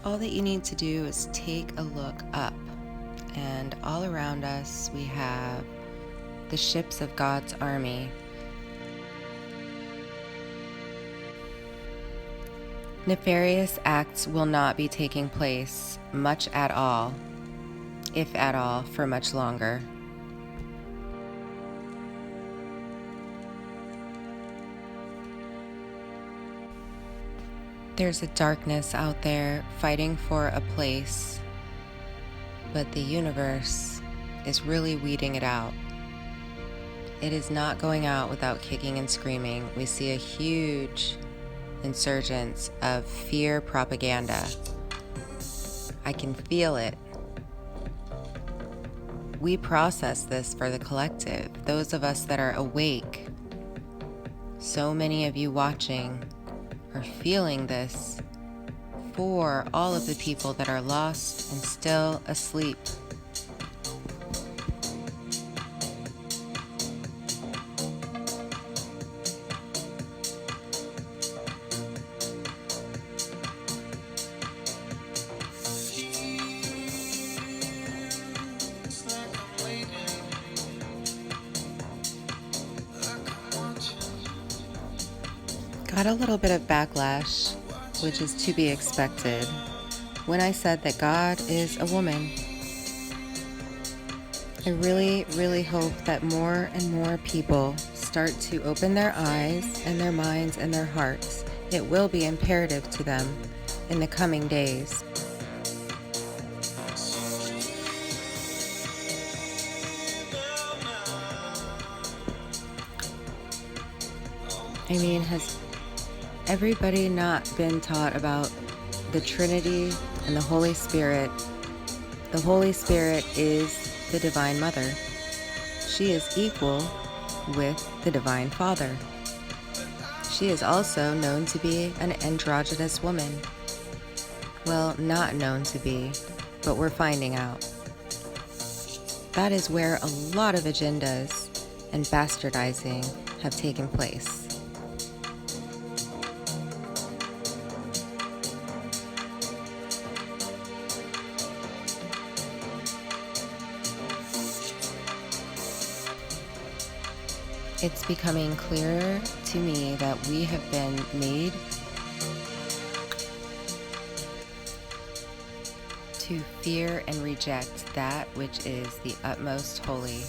All that you need to do is take a look up, and all around us we have the ships of God's army. Nefarious acts will not be taking place much at all, if at all, for much longer. There's a darkness out there fighting for a place, but the universe is really weeding it out. It is not going out without kicking and screaming. We see a huge insurgence of fear propaganda. I can feel it. We process this for the collective, those of us that are awake. So many of you watching are feeling this for all of the people that are lost and still asleep. Got a little bit of backlash, which is to be expected, when I said that God is a woman. I really, really hope that more and more people start to open their eyes and their minds and their hearts. It will be imperative to them in the coming days. I mean, has everybody not been taught about the Trinity and the Holy Spirit? The Holy Spirit is the Divine Mother. She is equal with the Divine Father. She is also known to be an androgynous woman. Well, not known to be, but we're finding out. That is where a lot of agendas and bastardizing have taken place. It's becoming clearer to me that we have been made to fear and reject that which is the utmost holy.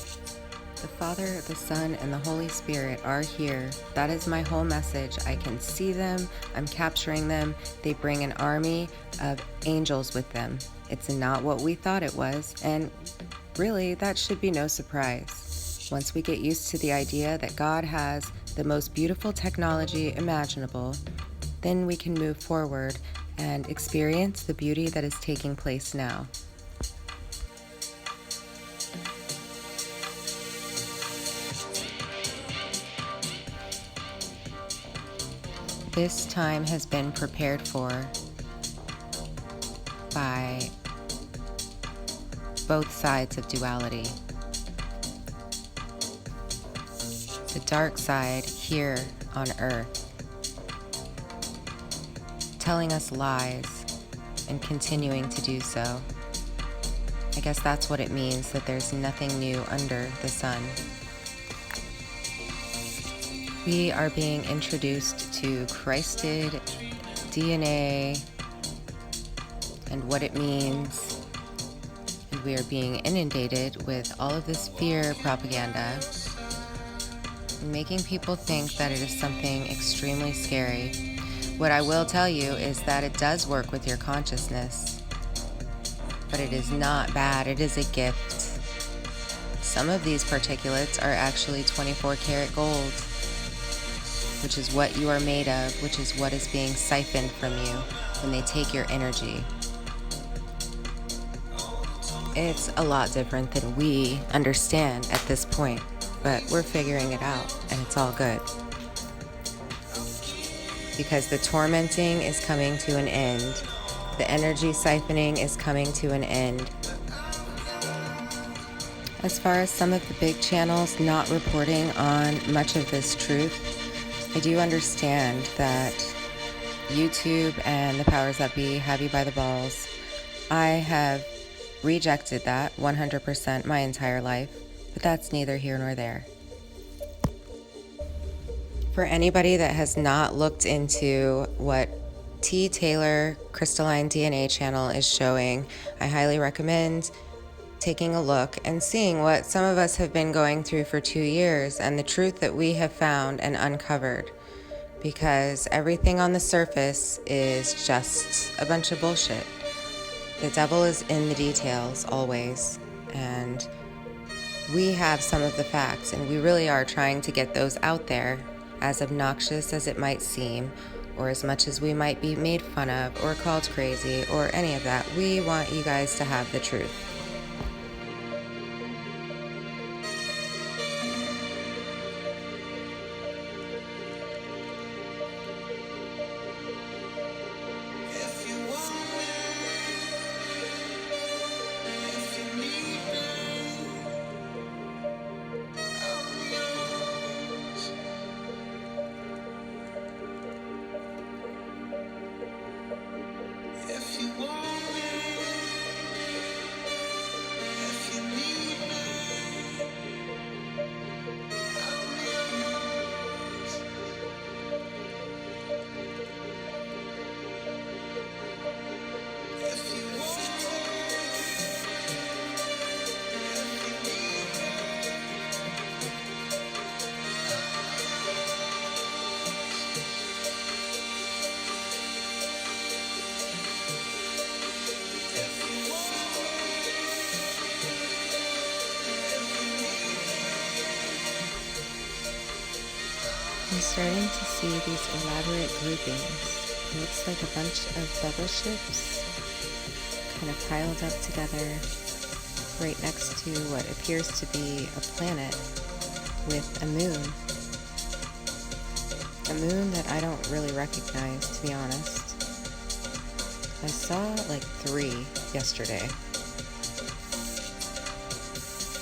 The Father, the Son, and the Holy Spirit are here. That is my whole message. I can see them. I'm capturing them. They bring an army of angels with them. It's not what we thought it was, and really, that should be no surprise. Once we get used to the idea that God has the most beautiful technology imaginable, then we can move forward and experience the beauty that is taking place now. This time has been prepared for by both sides of duality. The dark side here on Earth, telling us lies and continuing to do so. I guess that's what it means, that there's nothing new under the sun. We are being introduced to Christed DNA and what it means, and we are being inundated with all of this fear propaganda, making people think that it is something extremely scary. What I will tell you is that it does work with your consciousness, but it is not bad. It is a gift. Some of these particulates are actually 24 karat gold, which is what you are made of, which is what is being siphoned from you when they take your energy. It's a lot different than we understand at this point, but we're figuring it out, and it's all good. Because the tormenting is coming to an end. The energy siphoning is coming to an end. As far as some of the big channels not reporting on much of this truth, I do understand that YouTube and the powers that be have you by the balls. I have rejected that 100% my entire life, but that's neither here nor there. For anybody that has not looked into what T. Taylor Crystalline DNA channel is showing, I highly recommend taking a look and seeing what some of us have been going through for 2 years and the truth that we have found and uncovered. Because everything on the surface is just a bunch of bullshit. The devil is in the details always, and we have some of the facts, and we really are trying to get those out there, as obnoxious as it might seem, or as much as we might be made fun of or called crazy or any of that. We want you guys to have the truth. I'm starting to see these elaborate groupings. It looks like a bunch of bubble ships kind of piled up together right next to what appears to be a planet with a moon. A moon that I don't really recognize, to be honest. I saw like 3 yesterday.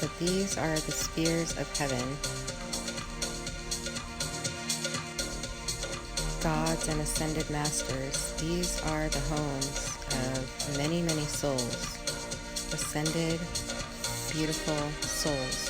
But these are the spheres of heaven. Gods and ascended masters, these are the homes of many, many souls. Ascended, beautiful souls.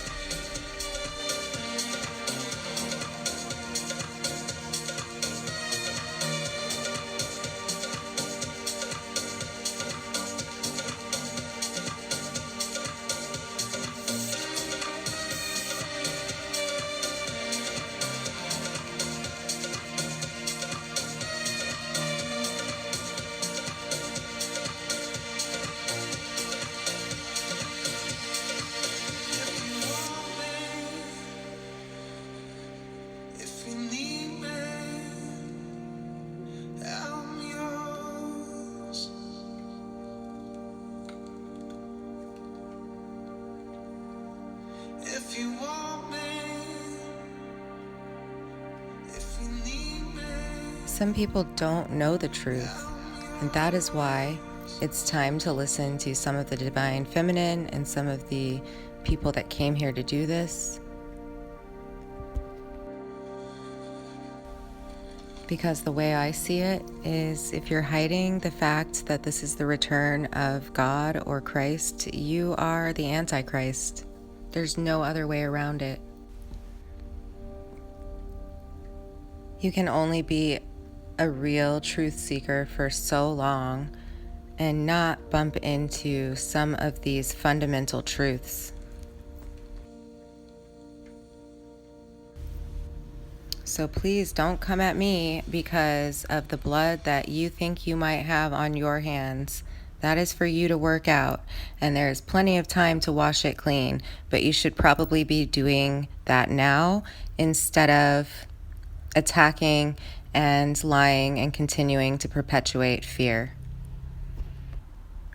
Some people don't know the truth, and that is why it's time to listen to some of the divine feminine and some of the people that came here to do this. Because the way I see it is, if you're hiding the fact that this is the return of God or Christ, you are the Antichrist. There's no other way around it. You can only be a real truth seeker for so long and not bump into some of these fundamental truths. So please don't come at me because of the blood that you think you might have on your hands. That is for you to work out, and there's plenty of time to wash it clean, but you should probably be doing that now instead of attacking and lying and continuing to perpetuate fear.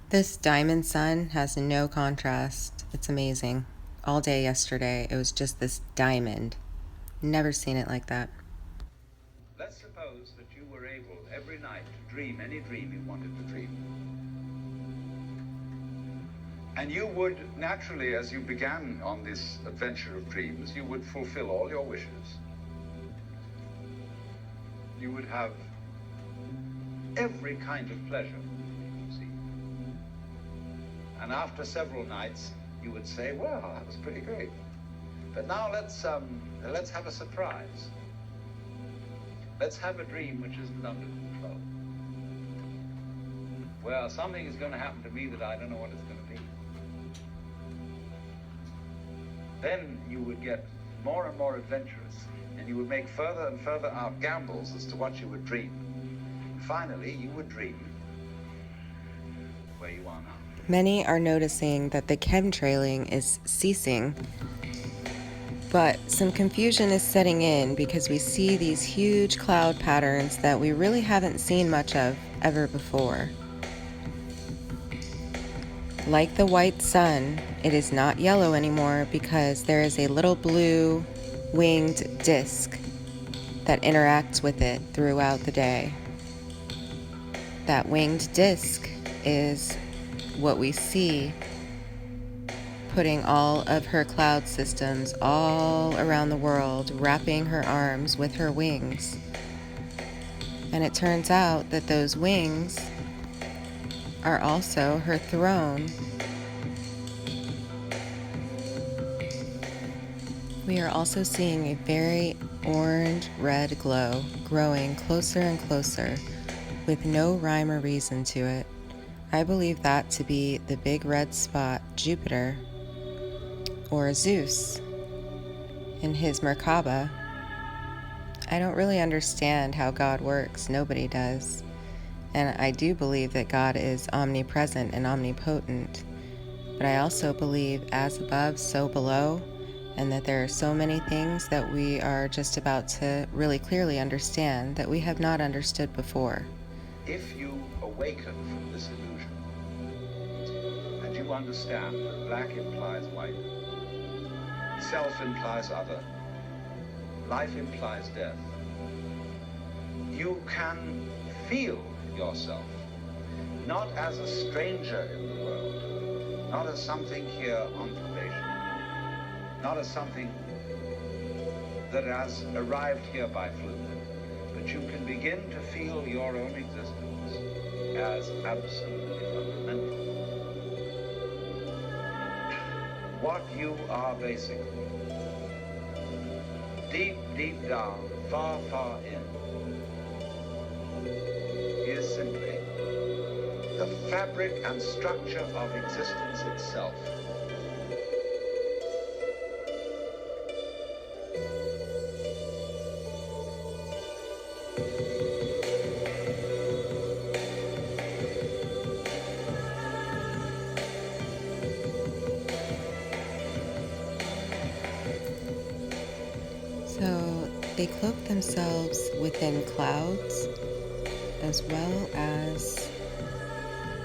This diamond sun has no contrast. It's amazing. All day yesterday, it was just this diamond. Never seen it like that. Let's suppose that you were able every night to dream any dream you wanted to dream. And you would naturally, as you began on this adventure of dreams, you would fulfill all your wishes. You would have every kind of pleasure, you see. And after several nights, you would say, well, that was pretty great. But now let's have a surprise. Let's have a dream which isn't under control. Well, something is going to happen to me that I don't know what it's going to be. Then you would get more and more adventurous, and you would make further and further out gambles as to what you would dream. And finally, you would dream where you are now. Many are noticing that the chemtrailing is ceasing, but some confusion is setting in because we see these huge cloud patterns that we really haven't seen much of ever before. Like the white sun, it is not yellow anymore because there is a little blue winged disc that interacts with it throughout the day. That winged disc is what we see putting all of her cloud systems all around the world, wrapping her arms with her wings. And it turns out that those wings are also her throne. We are also seeing a very orange-red glow growing closer and closer with no rhyme or reason to it. I believe that to be the big red spot, Jupiter, or Zeus in his Merkaba. I don't really understand how God works. Nobody does. And I do believe that God is omnipresent and omnipotent. But I also believe as above, so below, and that there are so many things that we are just about to really clearly understand that we have not understood before. If you awaken from this illusion, and you understand that black implies white, self implies other, life implies death, you can feel yourself not as a stranger in the world, not as something here on probation, not as something that has arrived here by fluke, but you can begin to feel your own existence as absolutely fundamental. What you are basically, deep, deep down, far, far in, is simply the fabric and structure of existence itself. So they cloak themselves within clouds as well as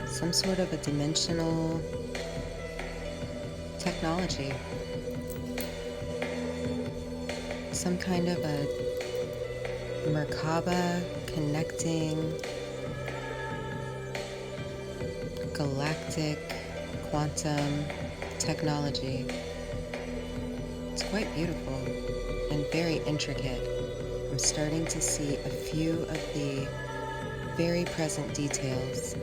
some sort of a dimensional technology. Some kind of a Merkaba connecting galactic quantum technology. It's quite beautiful and very intricate. I'm starting to see a few of the very present details.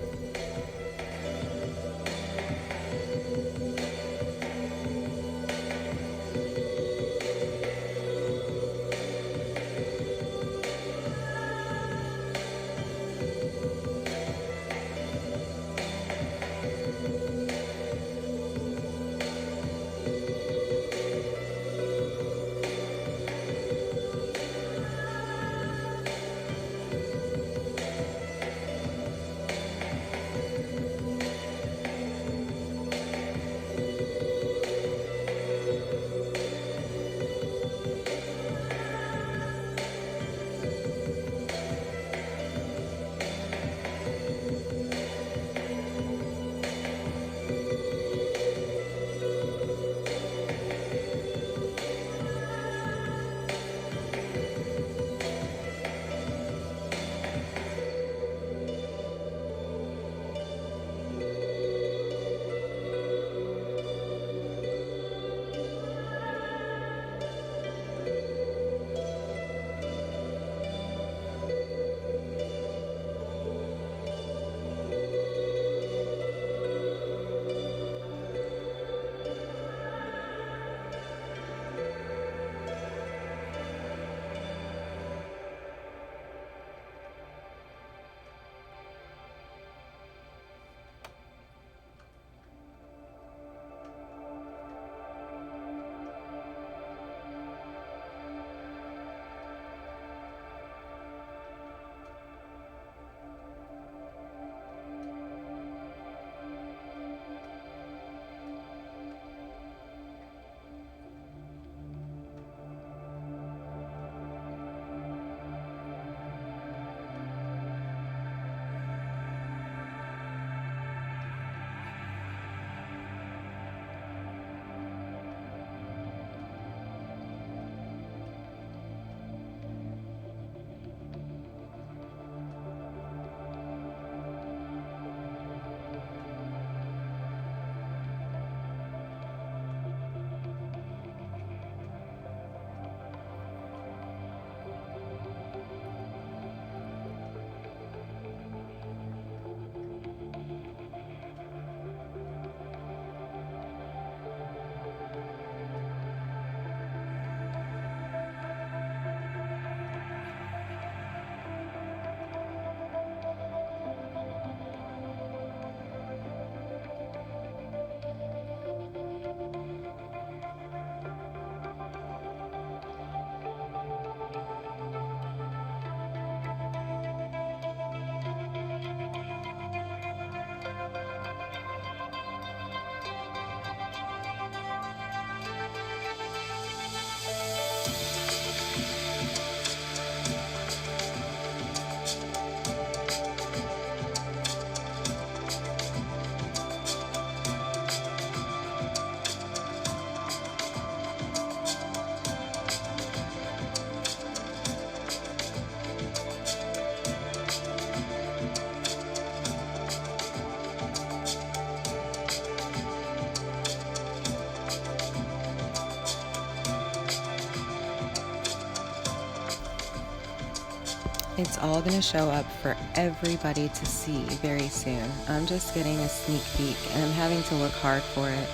It's all going to show up for everybody to see very soon. I'm just getting a sneak peek, and I'm having to look hard for it.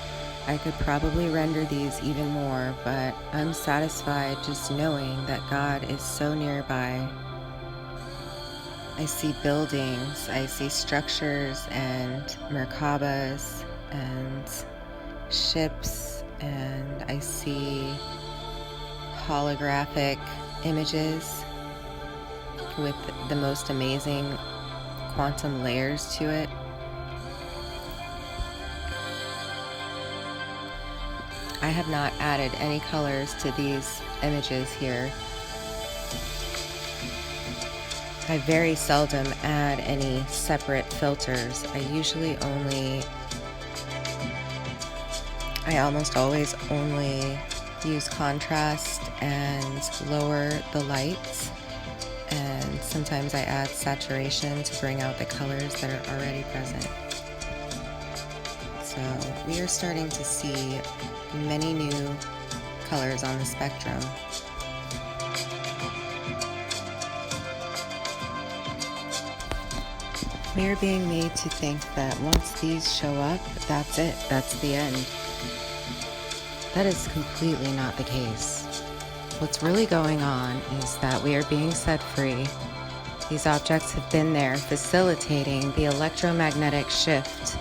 I could probably render these even more, but I'm satisfied just knowing that God is so nearby. I see buildings, I see structures and merkabas and ships, and I see holographic images with the most amazing quantum layers to it. I have not added any colors to these images here. I very seldom add any separate filters. I almost always only use contrast and lower the lights, and sometimes I add saturation to bring out the colors that are already present. So we are starting to see many new colors on the spectrum. We are being made to think that once these show up, that's it, that's the end. That is completely not the case. What's really going on is that we are being set free. These objects have been there facilitating the electromagnetic shift.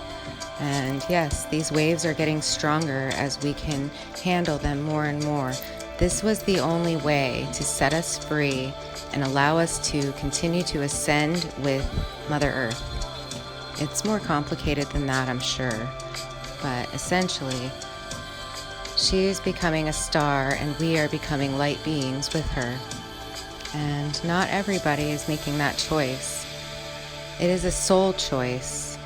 And yes, these waves are getting stronger as we can handle them more and more. This was the only way to set us free and allow us to continue to ascend with Mother Earth. It's more complicated than that, I'm sure, but essentially, she is becoming a star and we are becoming light beings with her. And not everybody is making that choice. It is a soul choice.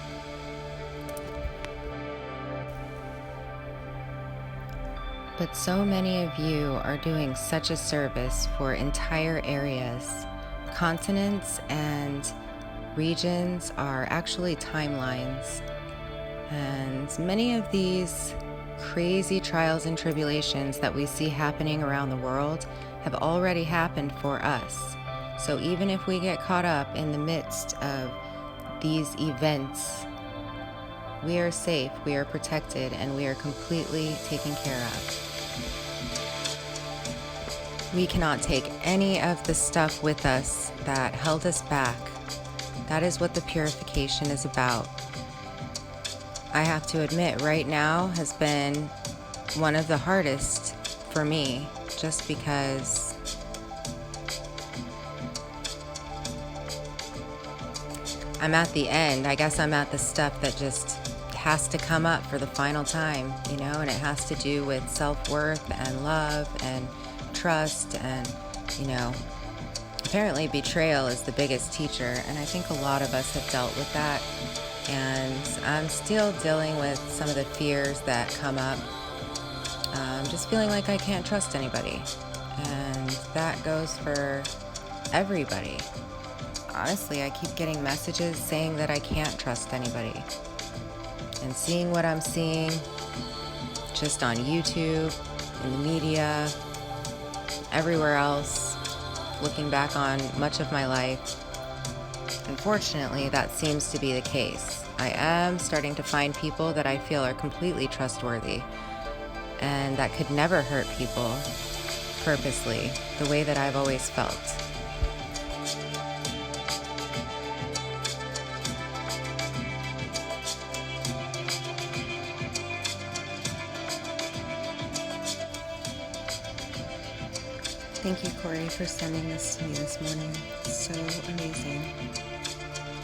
But so many of you are doing such a service for entire areas. Continents and regions are actually timelines. And many of these crazy trials and tribulations that we see happening around the world have already happened for us. So even if we get caught up in the midst of these events, we are safe, we are protected, and we are completely taken care of. We cannot take any of the stuff with us that held us back. That is what the purification is about. I have to admit, right now has been one of the hardest for me, just because I'm at the end. I guess I'm at the stuff that just has to come up for the final time, and it has to do with self-worth and love and trust and, apparently betrayal is the biggest teacher, and I think a lot of us have dealt with that. And I'm still dealing with some of the fears that come up. Just feeling like I can't trust anybody. And that goes for everybody. Honestly, I keep getting messages saying that I can't trust anybody. And seeing what I'm seeing just on YouTube, in the media, everywhere else, looking back on much of my life, unfortunately, that seems to be the case. I am starting to find people that I feel are completely trustworthy and that could never hurt people purposely, the way that I've always felt. Thank you, Corey, for sending this to me this morning. It's so amazing.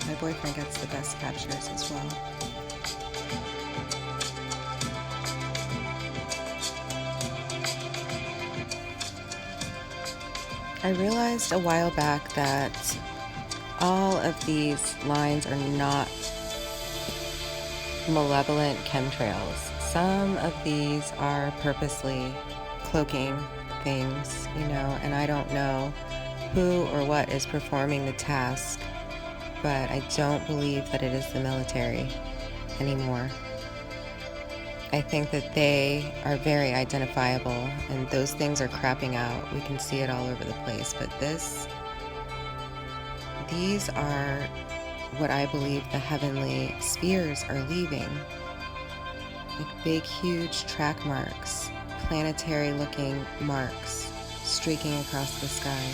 My boyfriend gets the best captures as well. I realized a while back that all of these lines are not malevolent chemtrails. Some of these are purposely cloaking things, and I don't know who or what is performing the task, but I don't believe that it is the military anymore. I think that they are very identifiable, and those things are crapping out. We can see it all over the place, but this these are what I believe the heavenly spheres are leaving. Like big, huge track marks, planetary looking marks streaking across the sky.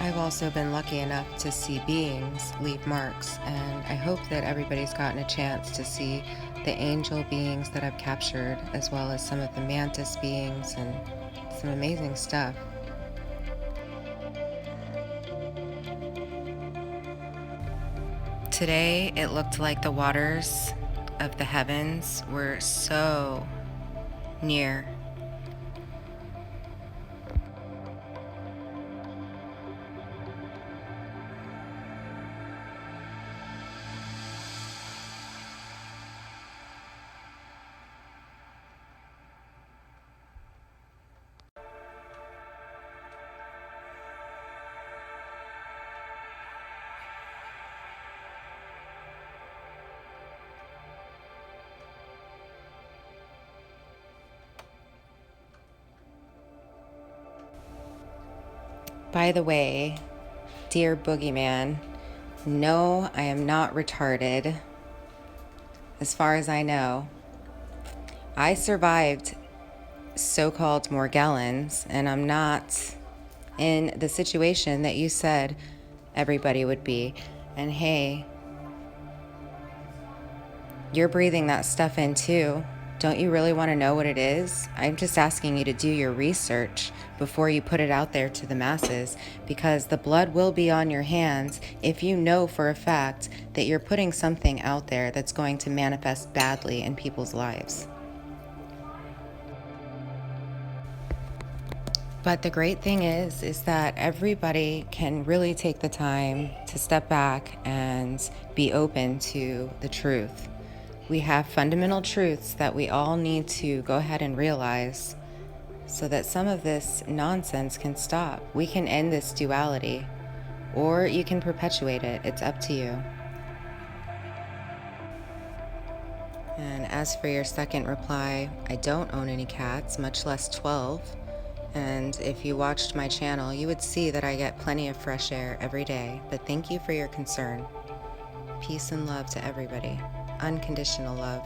I've also been lucky enough to see beings leave marks, and I hope that everybody's gotten a chance to see the angel beings that I've captured, as well as some of the mantis beings and some amazing stuff. Today, it looked like the waters of the heavens were so near. By the way, dear boogeyman, no, I am not retarded. As far as I know, I survived so-called Morgellons, and I'm not in the situation that you said everybody would be. And hey, you're breathing that stuff in too. Don't you really want to know what it is? I'm just asking you to do your research before you put it out there to the masses, because the blood will be on your hands if you know for a fact that you're putting something out there that's going to manifest badly in people's lives. But the great thing is that everybody can really take the time to step back and be open to the truth. We have fundamental truths that we all need to go ahead and realize so that some of this nonsense can stop. We can end this duality, or you can perpetuate it. It's up to you. And as for your second reply, I don't own any cats, much less 12. And if you watched my channel, you would see that I get plenty of fresh air every day. But thank you for your concern. Peace and love to everybody. Unconditional love.